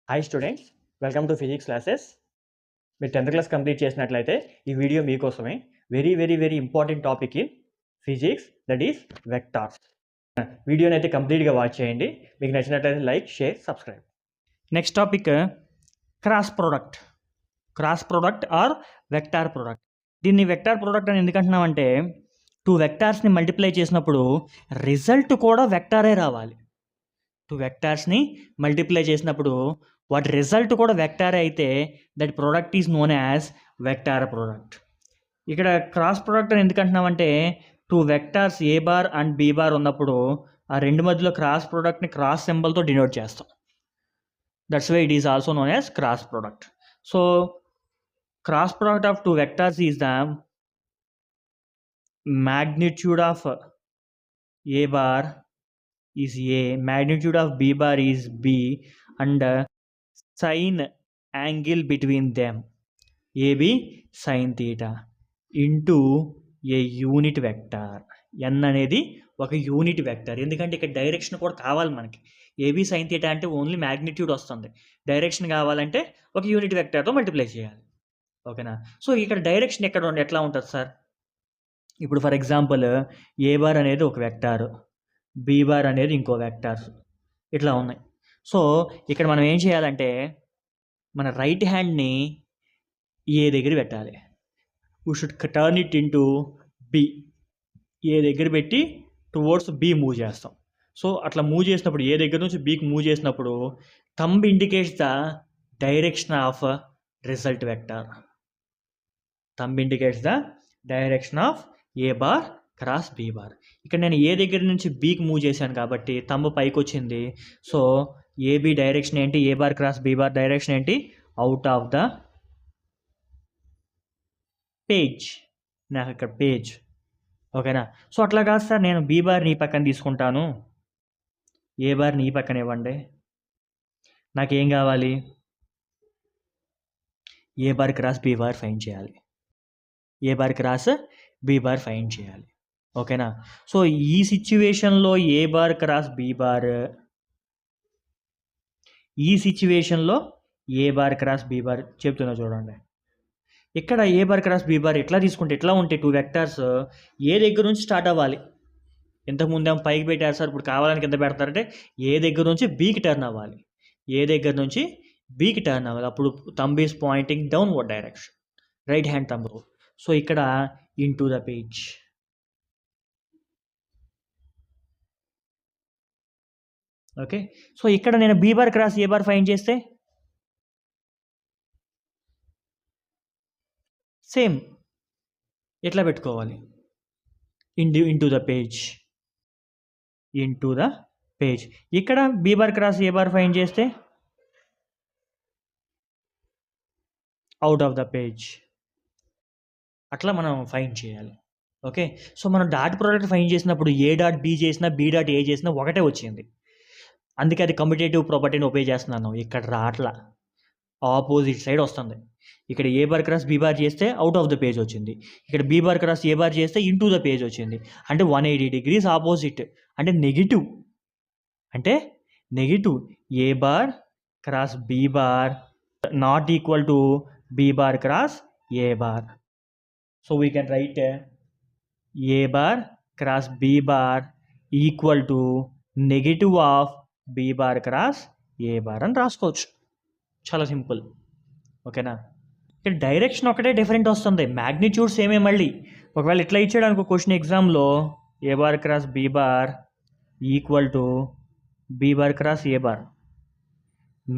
Hi students, welcome to physics classes. మీరు 10th class complete చేసినట్లయితే ఈ వీడియో మీకోసమే. Very very very important topic in physics, that is vectors. వీడియోని అయితే కంప్లీట్గా వాచ్ చేయండి. మీకు నచ్చినట్లయితే like, share, subscribe. Next topic cross product or vector product. దీన్ని వెక్టార్ ప్రోడక్ట్ అని ఎందుకంటున్నామంటే టూ వెక్టార్స్ని మల్టిప్లై చేసినప్పుడు రిజల్ట్ కూడా వెక్టారే రావాలి. టూ వెక్టార్స్ని మల్టిప్లై చేసినప్పుడు వాటి రిజల్ట్ కూడా వెక్టారే అయితే that product is known as vector product. ఇక్కడ క్రాస్ ప్రోడక్ట్ అని ఎందుకంటున్నామంటే two vectors A bar and B bar ఉన్నప్పుడు ఆ రెండు మధ్యలో క్రాస్ ప్రోడక్ట్ని క్రాస్ సింబల్తో డినోట్ చేస్తాం. That's why it is also known as cross product. So cross product of two vectors is the magnitude of a bar is A, magnitude of B bar is B, and sin angle between them AB sin theta into a unit vector. n అనేది ఒక unit vector, ఎందుకంటే ఇక్కడ direction కూడా కావాలి మనకి. AB sine theta అంటే only magnitude వస్తుంది, direction కావాలంటే ఒక యూనిట్ వెక్టర్తో మల్టిప్లై చేయాలి. ఓకేనా? సో ఇక్కడ డైరెక్షన్ ఎట్లా ఉంటుంది సార్? ఇప్పుడు ఫర్ ఎగ్జాంపుల్ ఏ బార్ అనేది ఒక వెక్టారు, బి బార్ అనేది ఇంకో వెక్టార్స్ ఇట్లా ఉన్నాయి. సో ఇక్కడ మనం ఏం చేయాలంటే మన రైట్ హ్యాండ్ని ఏ దగ్గర పెట్టాలి. We should turn it into B. A దగ్గర పెట్టి టువర్డ్స్ బి మూవ్ చేస్తాం. సో అట్లా మూవ్ చేసినప్పుడు ఏ దగ్గర నుంచి బికి మూవ్ చేసినప్పుడు thumb indicates the direction of result vector. Thumb indicates the direction of A bar cross B bar. ఇక్కడ నేను ఏ దగ్గర నుంచి బీకి మూవ్ చేశాను కాబట్టి థంబ్ పైకి వచ్చింది. సో ఏబి డైరెక్షన్ ఏంటి? A bar cross B bar direction ఏంటి? Out of the page. నాకు ఇక్కడ పేజ్. ఓకేనా? సో అట్లా కాదు సార్, నేను బి బార్ని ఈ పక్కన తీసుకుంటాను, ఏ బార్ని ఈ పక్కన ఇవ్వండి. నాకేం కావాలి? A bar cross B bar find చేయాలి. A bar cross B bar find చేయాలి. ఓకేనా? సో ఈ సిచ్యువేషన్లో A bar cross B bar, ఈ సిచ్యువేషన్లో A bar cross B bar చెప్తున్నా చూడండి. ఇక్కడ A bar cross B bar ఎట్లా తీసుకుంటే ఎట్లా ఉంటే టూ వెక్టార్స్ ఏ దగ్గర నుంచి స్టార్ట్ అవ్వాలి. ఇంతకుముందు ఏమో పైకి పెట్టారు సార్, ఇప్పుడు కావాలని కింద పెడతారంటే ఏ దగ్గర నుంచి బీకి టర్న్ అవ్వాలి. ఏ దగ్గర నుంచి బీకి టర్న్ అవ్వాలి. అప్పుడు thumb is pointing downward direction, right hand thumb rule. So ఇక్కడ into the page. Okay, so ఇక్కడ నేను B bar cross A bar find చేస్తే సేమ్ ఎట్లా పెట్టుకోవాలి? Into the page. ఇక్కడ B bar cross A bar find చేస్తే out of the page. అట్లా మనం ఫైండ్ చేయాలి. ఓకే, సో మనం డాట్ ప్రోడక్ట్ ఫైండ్ చేసినప్పుడు ఏ డాట్ బి చేసినా బి డాట్ ఏ చేసినా ఒకటే వచ్చింది. అందుకే అది కమ్యూటేటివ్ ప్రాపర్టీని ఉపయోగ చేస్తున్నాను. ఇక్కడ రాట్లా, ఆపోజిట్ సైడ్ వస్తుంది. ఇక్కడ A bar cross B bar చేస్తే అవుట్ ఆఫ్ ద పేజ్ వచ్చింది, ఇక్కడ B bar cross A bar చేస్తే ఇంటూ ద పేజ్ వచ్చింది. అంటే 180 degrees ఆపోజిట్, అంటే negative. A bar cross B bar not equal to B bar cross A bar. So we can write A bar cross B bar equal to negative of B bar cross A bar అని రాసుకోవచ్చు. చాలా simple. ఓకేనా? ఇక్కడ direction ఒకటే different వస్తుంది, magnitude సేమే. మళ్ళీ ఒకవేళ ఇట్లా ఇచ్చాడు అనుకో క్వశ్చన్ ఎగ్జామ్లో, A bar cross B bar equal to B bar cross A bar,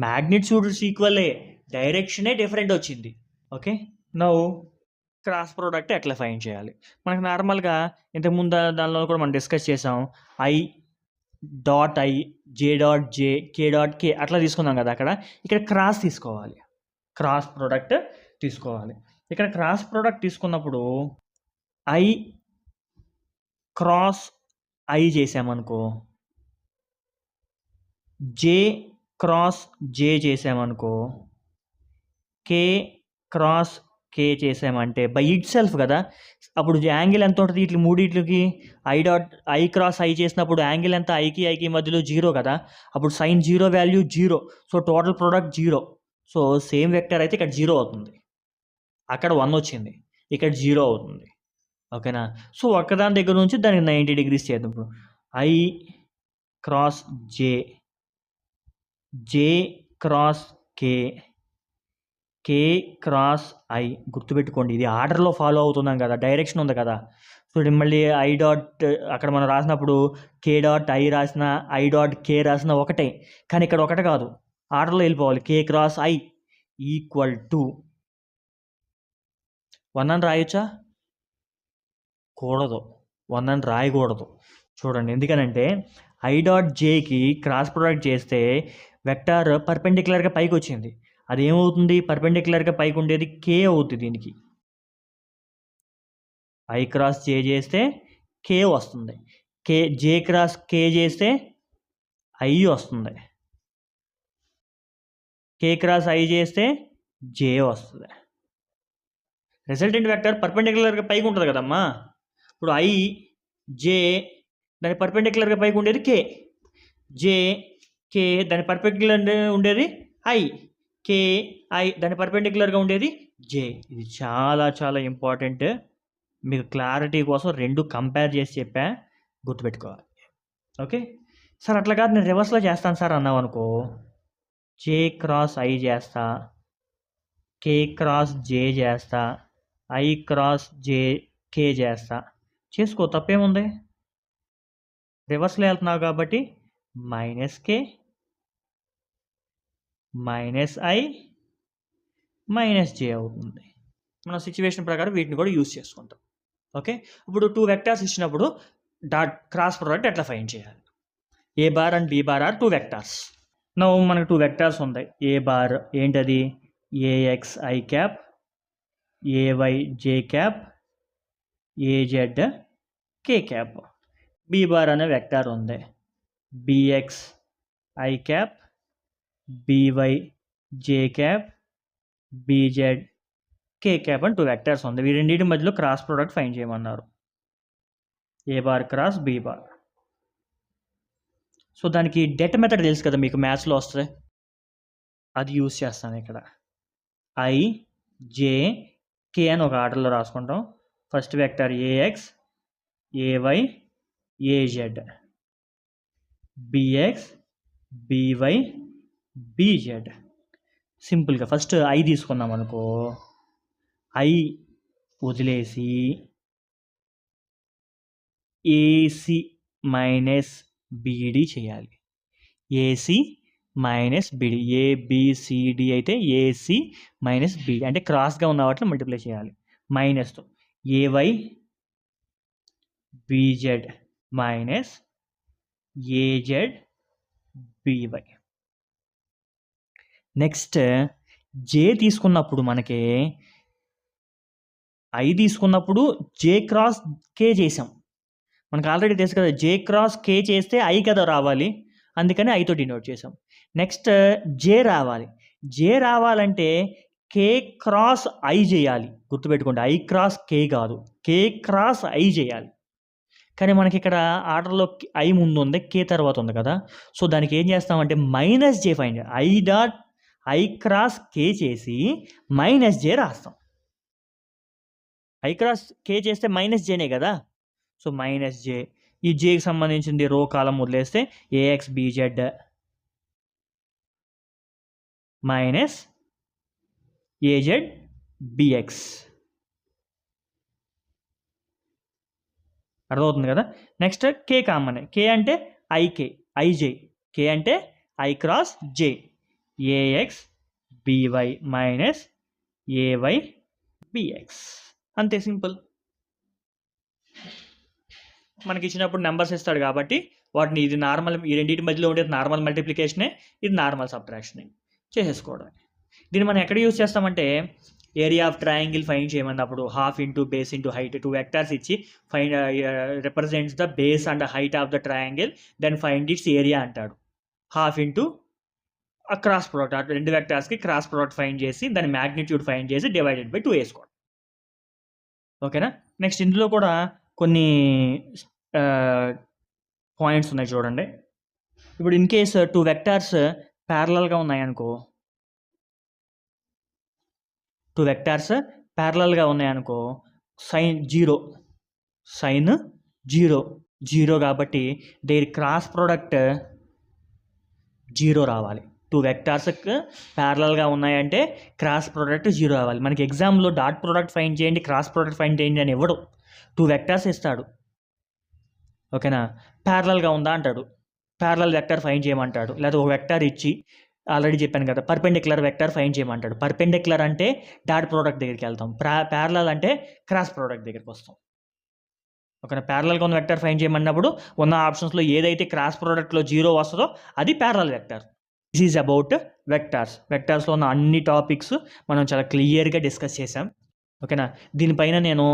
magnitudes ఈక్వలే, డైరెక్షనే డిఫరెంట్ వచ్చింది. ఓకే, నౌ క్రాస్ ప్రోడక్ట్ ఎట్లా ఫైండ్ చేయాలి? మనకు నార్మల్గా ఇంతకుముందు దానిలో కూడా మనం డిస్కస్ చేసాం. I dot I, J dot J, K dot K అట్లా తీసుకుందాం కదా. ఇక్కడ క్రాస్ తీసుకోవాలి, క్రాస్ ప్రోడక్ట్ తీసుకోవాలి. ఇక్కడ క్రాస్ ప్రోడక్ట్ తీసుకున్నప్పుడు ఐ క్రాస్ ఐ చేసామనుకో, జే క్రాస్ జే చేసామనుకో, కే క్రాస్ కే చేసామంటే బై ఇట్ సెల్ఫ్ కదా. అప్పుడు యాంగిల్ ఎంత ఉంటుంది ఇట్లా మూడిట్లకి? ఐ క్రాస్ ఐ చేసినప్పుడు యాంగిల్ ఎంత? ఐకి మధ్యలో 0 కదా. అప్పుడు sine 0 value 0. So total product 0. So same vector అయితే ఇక్కడ 0 అవుతుంది. అక్కడ 1 వచ్చింది, ఇక్కడ 0 అవుతుంది. ఓకేనా. సో ఒక్కదాని దగ్గర నుంచి దానికి 90 degrees చేద్దాం. ఇప్పుడు I cross J, J cross K, K cross I. గుర్తుపెట్టుకోండి, ఇది ఆర్డర్లో ఫాలో అవుతున్నాం కదా, డైరెక్షన్ ఉంది కదా. సో మళ్ళీ ఐ డాట్ అక్కడ మనం రాసినప్పుడు కే డాట్ ఐ రాసిన, ఐ డాట్ కే రాసిన ఒకటే, కానీ ఇక్కడ ఒకటి కాదు, ఆర్డర్లో వెళ్ళిపోవాలి. కే క్రాస్ ఐ ఈక్వల్ టు 1 అని రాయొచ్చా? కూడదు, 1 అని రాయకూడదు. చూడండి, ఎందుకనంటే ఐ డాట్ జేకి క్రాస్ ప్రొడక్ట్ చేస్తే వెక్టార్ పర్పెండిక్యులర్గా పైకి వచ్చింది. అది ఏమవుతుంది? పర్పెండిక్యులర్గా పైకి ఉండేది కే అవుతుంది. దీనికి ఐ క్రాస్ జే చేస్తే కే వస్తుంది, జే క్రాస్ కే చేస్తే ఐ వస్తుంది, కే క్రాస్ ఐ చేస్తే జే వస్తుంది. రిజల్టెంట్ వెక్టర్ పర్పెండిక్యులర్గా పైకి ఉంటుంది కదమ్మా. ఇప్పుడు ఐ జే దాని పర్పెండిక్యులర్గా పైకి ఉండేది కే, జే కే దాని పర్పెండిక్యులర్ ఉండేది ఐ, కే ఐ దాని పర్పెండిక్యులర్గా ఉండేది జే. ఇది చాలా చాలా ఇంపార్టెంట్. మీకు క్లారిటీ కోసం 2 కంపేర్ చేసి చెప్పా, గుర్తుపెట్టుకోవాలి. ఓకే సార్, అట్లా కాదు నేను రివర్స్లో చేస్తాను సార్ అన్నావు అనుకో, జే క్రాస్ ఐ చేస్తా, కే క్రాస్ జే చేస్తా, ఐ క్రాస్ జే కే చేస్తా. చేసుకో, తప్పేముంది? రివర్స్లో వెళ్తున్నావు కాబట్టి minus K minus I minus J అవుతుంది. మన సిచ్యువేషన్ ప్రకారం వీటిని కూడా యూజ్ చేసుకుంటాం. ఓకే, ఇప్పుడు 2 వెక్టార్స్ ఇచ్చినప్పుడు క్రాస్ ప్రొడక్ట్ ఎట్లా ఫైండ్ చేయాలి? A bar and B bar are 2 vectors. మనకు 2 వెక్టార్స్ ఉన్నాయి. ఏ బార్ ఏంటది? AX I cap, AY J cap, AZ K cap. B bar అనే వెక్టార్ ఉంది. BX I cap, BY J cap, BZ K cap అని 2 వెక్టర్స్ ఉంది. వీరింటి మధ్యలో క్రాస్ ప్రోడక్ట్ ఫైండ్ చేయమన్నారు. A bar cross B bar. So దానికి det method తెలుసు కదా మీకు, మ్యాథ్స్లో వస్తుంది, అది యూజ్ చేస్తాను ఇక్కడ. ఐ జే కే అని ఒక ఆర్డర్లో రాసుకుంటాం. First vector AX, AY AZ, BX BY BZ. సింపుల్గా ఫస్ట్ ఐ తీసుకున్నాం అనుకో, ఐ వదిలేసి ఏసి మైనస్ బీడి చేయాలి. ఏసి మైనస్ బీడి, ఏబిసిడి అయితే ఏసి మైనస్ బీడి అంటే క్రాస్గా ఉన్న వాటిని మల్టిప్లై చేయాలి మైనస్తో. AY BZ minus AZ BY. Next J తీసుకున్నప్పుడు మనకి ఐ తీసుకున్నప్పుడు జే క్రాస్ కే చేసాం. మనకు ఆల్రెడీ తెలుసు కదా, జే క్రాస్ కే చేస్తే ఐ కదా రావాలి, అందుకని ఐతో డినోట్ చేసాం. నెక్స్ట్ జే రావాలి. జే రావాలంటే కే క్రాస్ ఐ చేయాలి. గుర్తుపెట్టుకోండి, ఐ క్రాస్ కే కాదు, కే క్రాస్ ఐ చేయాలి. కానీ మనకి ఇక్కడ ఆర్డర్లో ఐ ముందు ఉంది, కే తర్వాత ఉంది కదా. సో దానికి ఏం చేస్తామంటే minus J find, I cross K చేసి మైనస్ జే రాస్తాం. ఐ క్రాస్ కే చేస్తే మైనస్ జేనే కదా. సో మైనస్ జే, ఈ జేకి సంబంధించింది రో కాలం వదిలేస్తే A X B Z minus A Z B X. అర్థమవుతుంది కదా. నెక్స్ట్ కే కామన్, కే అంటే ఐకే ఐజే, కే అంటే I cross J, AX BY minus AY BX. అంతే, సింపుల్. మనకి ఇచ్చినప్పుడు నెంబర్స్ ఇస్తాడు కాబట్టి వాటిని, ఇది నార్మల్, ఈ రెండింటి మధ్యలో ఉండేది నార్మల్ మల్టిప్లికేషనే, ఇది నార్మల్ సబ్ట్రాక్షనే చేసేసుకోవడం. దీన్ని మనం ఎక్కడ యూజ్ చేస్తామంటే ఏరియా ఆఫ్ ట్రయాంగిల్ ఫైండ్ చేయమన్నప్పుడు half into base into height, 2 vectors ఇచ్చి find represents the base and height of the triangle, then find its area అంటాడు. హాఫ్ ఇంటూ ఆ క్రాస్ ప్రోడక్ట్, ఆ 2 వెక్టార్స్‌కి క్రాస్ ప్రోడక్ట్ ఫైండ్ చేసి దాని magnitude find చేసి divided by 2 ఏసుకోవడం. ఓకేనా? నెక్స్ట్ ఇందులో కూడా కొన్ని పాయింట్స్ ఉన్నాయి చూడండి. ఇప్పుడు ఇన్ కేస్ 2 వెక్టార్స్ ప్యారలల్‌గా ఉన్నాయనుకో, 2 వెక్టార్స్ ప్యారలల్‌గా ఉన్నాయనుకో, సైన్ 0, సైన్ 0 కాబట్టి దేర్ క్రాస్ ప్రోడక్ట్ 0 రావాలి. 2 వెక్టార్స్‌కి ప్యారలల్‌గా ఉన్నాయంటే క్రాస్ ప్రోడక్ట్ 0 రావాలి. మనకి ఎగ్జామ్‌లో డాట్ ప్రోడక్ట్ ఫైండ్ చేయండి, క్రాస్ ప్రోడక్ట్ ఫైండ్ చేయండి అని ఇవ్వడు. 2 వెక్టార్స్ ఇస్తాడు. ఓకేనా? ప్యారలల్‌గా ఉందా అంటాడు. ప్యారలల్ వెక్టార్ ఫైండ్ చేయమంటాడు. లేదా ఒక వెక్టార్ ఇచ్చి ఆల్రెడీ చెప్పాను కదా, పర్పెండిక్యులర్ వెక్టార్ ఫైండ్ చేయమంటాడు. పర్పెండిక్యులర్ అంటే డాట్ ప్రోడక్ట్ దగ్గరికి వెళ్తాం. ప్యారలల్ అంటే క్రాస్ ప్రోడక్ట్ దగ్గరికి వస్తాం. ఓకేనా? ప్యారలల్‌గా ఉన్న వెక్టార్ ఫైండ్ చేయమన్నప్పుడు ఉన్న ఆప్షన్స్‌లో ఏదైతే క్రాస్ ప్రోడక్ట్‌లో 0 వస్తదో అది parallel vector. This is about vectors. వెక్టార్స్‌లో ఉన్న అన్ని టాపిక్స్ మనం చాలా క్లియర్‌గా డిస్కస్ చేసాం. ఓకేనా? దీనిపైన నేను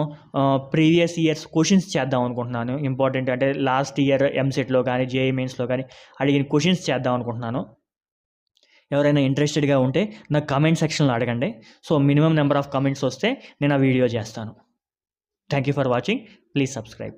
ప్రీవియస్ ఇయర్స్ క్వెషన్స్ చేద్దాం అనుకుంటున్నాను. ఇంపార్టెంట్ అంటే లాస్ట్ ఇయర్ ఎంసెట్‌లో కానీ, జేఈఈ మెయిన్స్‌లో కానీ అడిగిన క్వెషన్స్ చేద్దాం అనుకుంటున్నాను. ఎవరైనా ఇంట్రెస్టెడ్‌గా ఉంటే నాకు కామెంట్ సెక్షన్‌లో అడగండి. So minimum number of comments వస్తే నేను ఆ వీడియో చేస్తాను. Thank you for watching. Please subscribe.